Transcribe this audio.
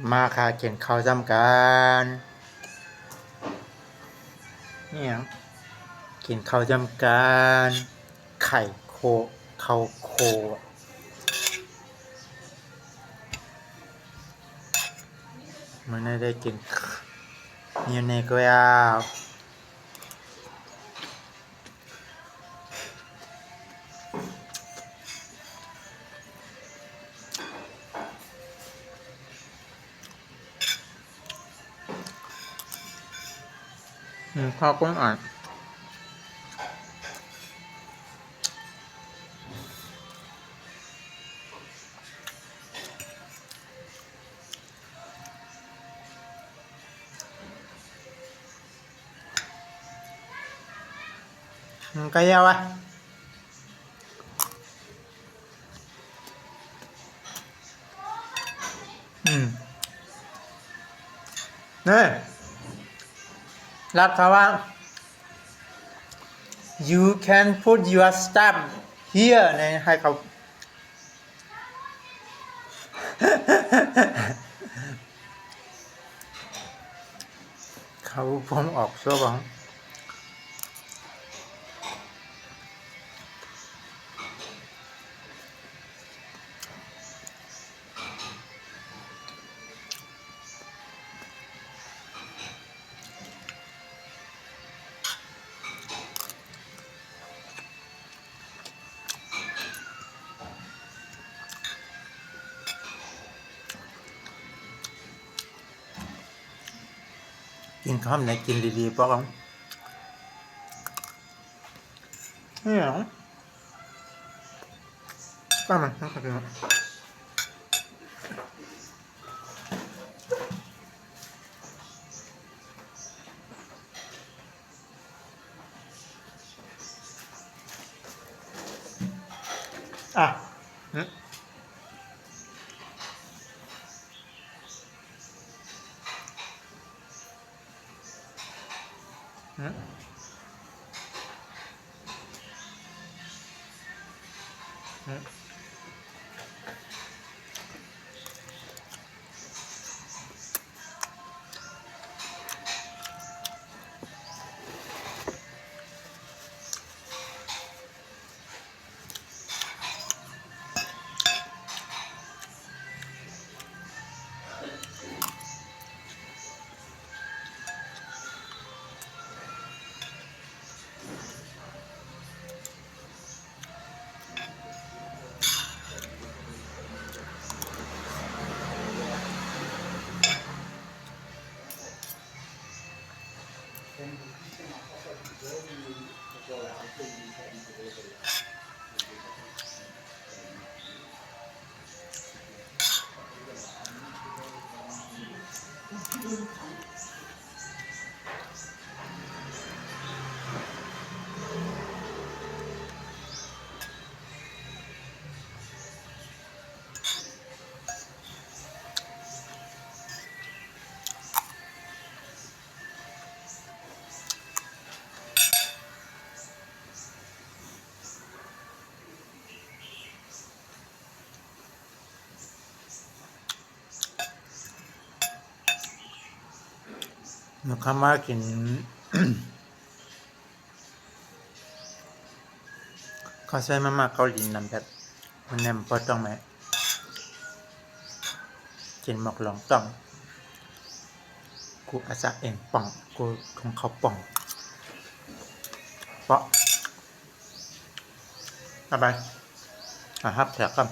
มาค่ะเขียนข้าวจำกันเนี่ยกินข้าวจำกันไข่โคข้าวโคมันไม่ได้กินเนี่ยในก็ยาวข้าวกุ้งอ่อนก็ยาวอ่ะเนี่ยรับเขาว่า you can put your stuff here ในให้เขา เขาพร้อมออกชั่วบ้างกินข้าวไหนกินดีๆป้องเนี่ยก็มันต้องกินอ่ะมันคำว่ากิน เขาใช้มาม่าเกาหลีน้ำแบบมันแนมพอต้องไหมกินหมกหลองต้องกูอาจจะเองป่องกูของเขาป่องเปาะอะไรครับแถวครับ